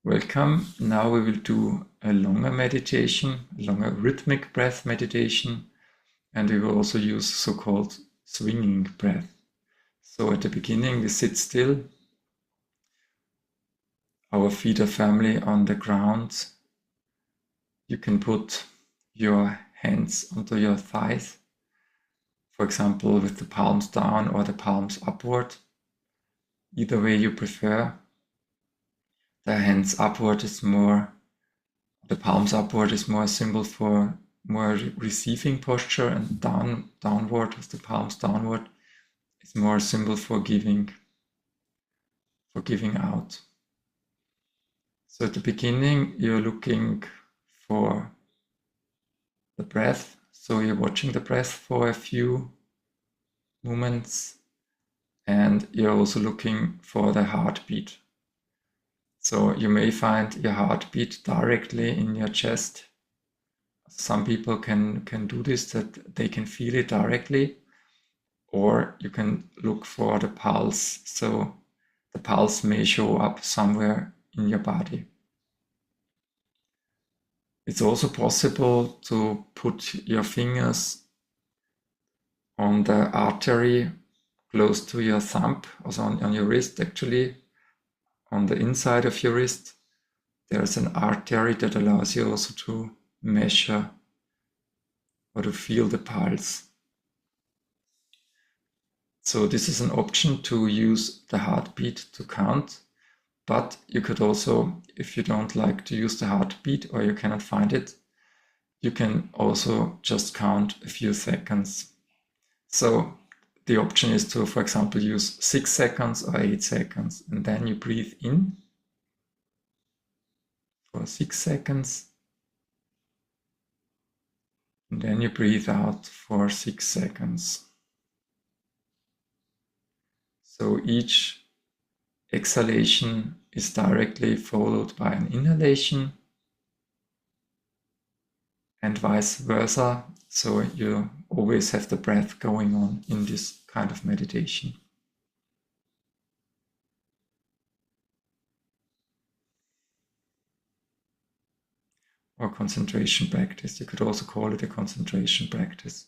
Welcome. Now we will do a longer meditation, a longer rhythmic breath meditation, and we will also use so-called swinging breath. So at the beginning we sit still. Our feet are firmly on the ground. You can put your hands onto your thighs, for example with the palms down or the palms upward. Either way you prefer. The hands upward is more, the palms upward is more a symbol for more receiving posture, and downward with the palms downward is more a symbol for giving out. So at the beginning you're looking for the breath, so you're watching the breath for a few moments, and you're also looking for the heartbeat. So you may find your heartbeat directly in your chest. Some people can do this, that they can feel it directly, or you can look for the pulse. So the pulse may show up somewhere in your body. It's also possible to put your fingers on the artery close to your thumb, also on your wrist actually, on the inside of your wrist. There's an artery that allows you also to measure or to feel the pulse. So this is an option to use the heartbeat to count, but you could also, if you don't like to use the heartbeat or you cannot find it, you can also just count a few seconds. So the option is to, for example, use 6 seconds or 8 seconds, and then you breathe in for 6 seconds, and then you breathe out for 6 seconds. So each exhalation is directly followed by an inhalation, and vice versa. So you always have the breath going on in this kind of meditation. Or concentration practice. You could also call it a concentration practice.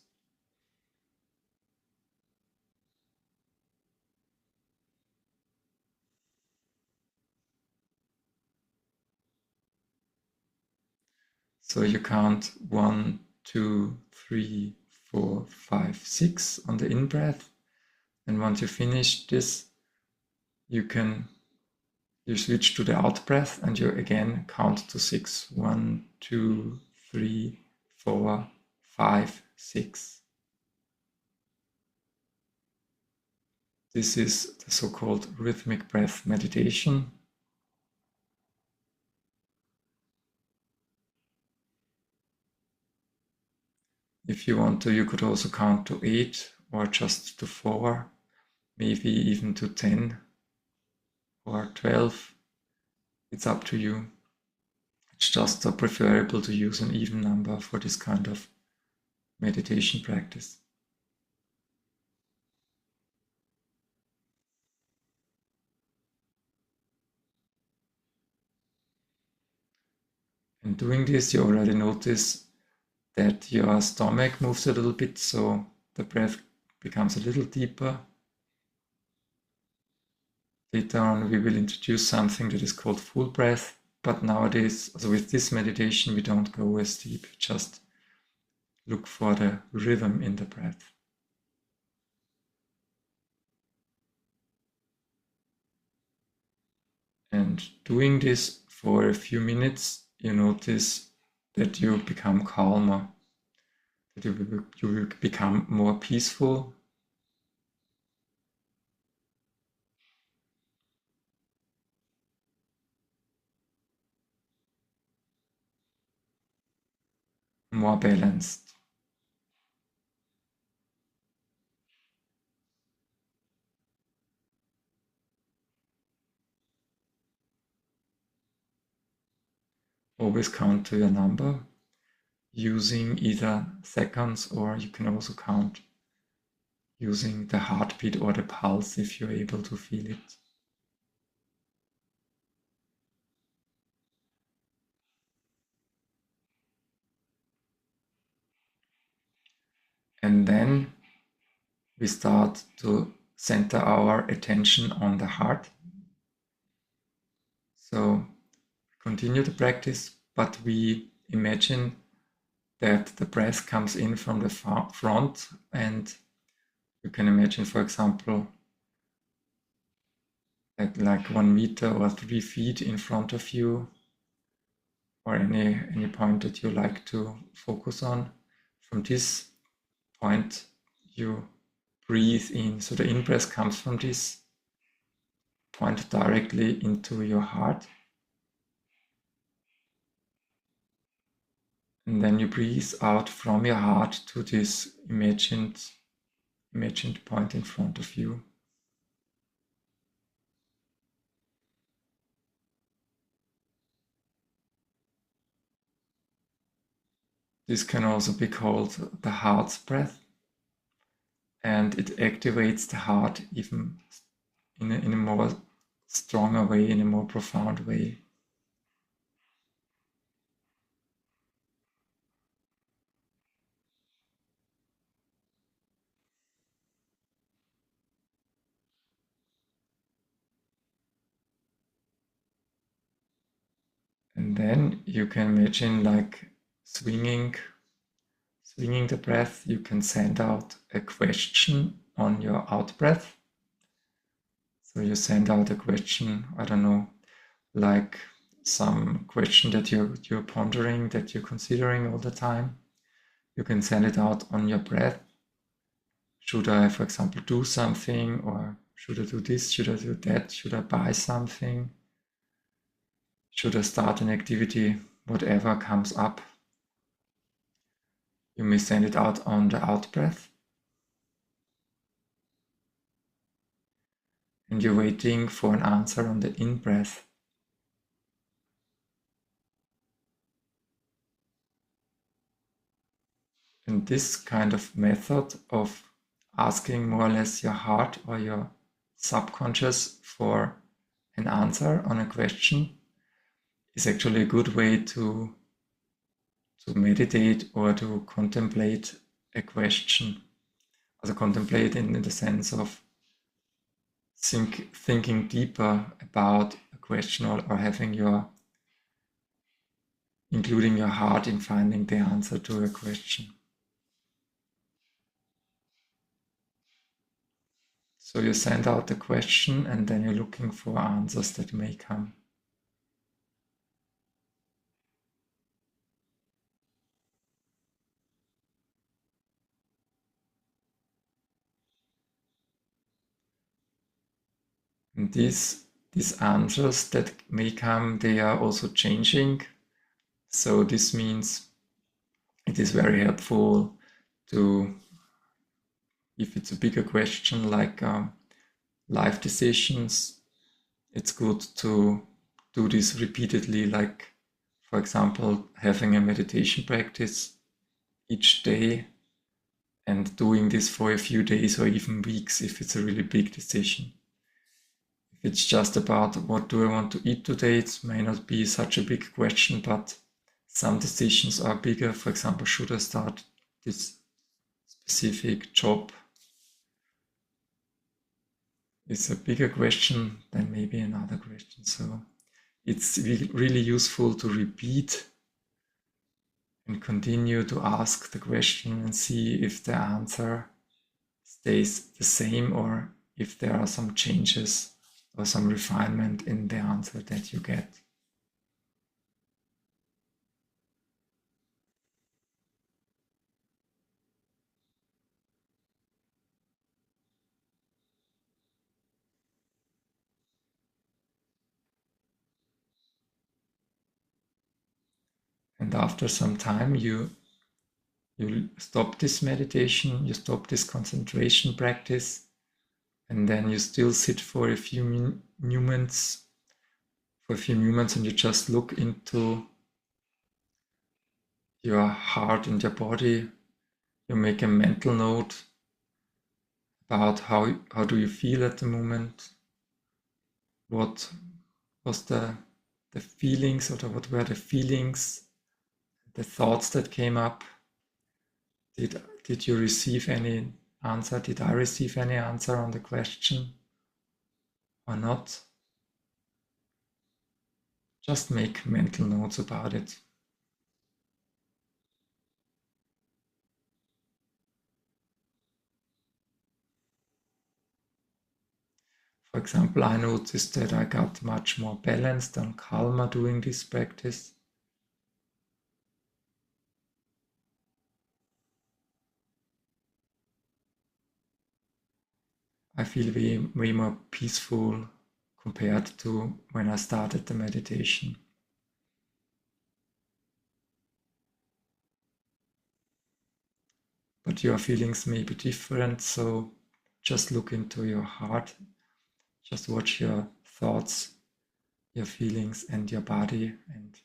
So you count 1, 2, 3, 4, 5, 6 on the in-breath. And once you finish this, you switch to the out-breath and you again count to 6. 1, 2, 3, 4, 5, 6. This is the so-called rhythmic breath meditation. If you want to, you could also count to 8 or just to 4, maybe even to 10 or 12. It's up to you. It's just preferable to use an even number for this kind of meditation practice. And doing this, you already notice that your stomach moves a little bit, so the breath becomes a little deeper. Later on we will introduce something that is called full breath, but nowadays, also with this meditation, we don't go as deep, just look for the rhythm in the breath. And doing this for a few minutes, you notice that you become calmer, that you will become more peaceful. More balanced. Always count to your number, using either seconds, or you can also count using the heartbeat or the pulse if you're able to feel it. And then we start to center our attention on the heart. So continue the practice, but we imagine that the breath comes in from the front, and you can imagine, for example, at like 1 meter or 3 feet in front of you, or any point that you like to focus on. From this point, you breathe in. So the in-breath comes from this point directly into your heart. And then you breathe out from your heart to this imagined point in front of you. This can also be called the heart's breath, and it activates the heart even in a more stronger way, in a more profound way. And then you can imagine like swinging the breath. You can send out a question on your out breath. So you send out a question, I don't know, like some question that you're pondering, that you're considering all the time. You can send it out on your breath. Should I, for example, do something, or should I do this? Should I do that? Should I buy something? Should I start an activity? Whatever comes up, you may send it out on the out breath. And you're waiting for an answer on the in breath. And this kind of method of asking more or less your heart or your subconscious for an answer on a question is actually a good way to meditate or to contemplate a question. Also contemplate in the sense of thinking deeper about a question, or having including your heart in finding the answer to a question. So you send out the question, and then you're looking for answers that may come. And these answers that may come, they are also changing. So this means it is very helpful to, if it's a bigger question like life decisions, it's good to do this repeatedly, like, for example, having a meditation practice each day and doing this for a few days or even weeks if it's a really big decision. If it's just about what do I want to eat today, it may not be such a big question, but some decisions are bigger. For example, should I start this specific job? It's a bigger question than maybe another question. So it's really useful to repeat and continue to ask the question and see if the answer stays the same, or if there are some changes or some refinement in the answer that you get. And after some time, you stop this meditation, you stop this concentration practice, and then you still sit for a few moments, and you just look into your heart and your body. You make a mental note about how do you feel at the moment, what was the feelings, or what were the feelings, the thoughts that came up. Did Did you receive any answer? Did I receive any answer on the question or not? Just make mental notes about it. For example, I noticed that I got much more balanced and calmer doing this practice. I feel way more peaceful compared to when I started the meditation. But your feelings may be different, so just look into your heart. Just watch your thoughts, your feelings, and your body, and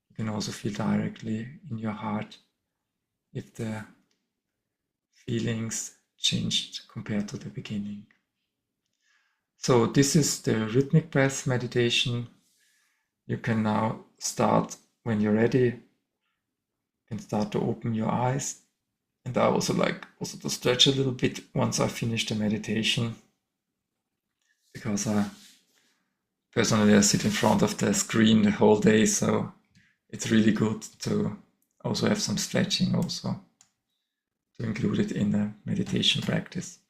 you can also feel directly in your heart if the feelings changed compared to the beginning. So this is the rhythmic breath meditation. You can now start when you're ready. You can start to open your eyes. And I also like to stretch a little bit once I finish the meditation, because personally I sit in front of the screen the whole day, so it's really good to also have some stretching also to include it in a meditation practice.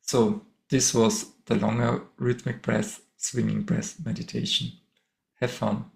So this was the longer rhythmic breath, swinging breath meditation. Have fun.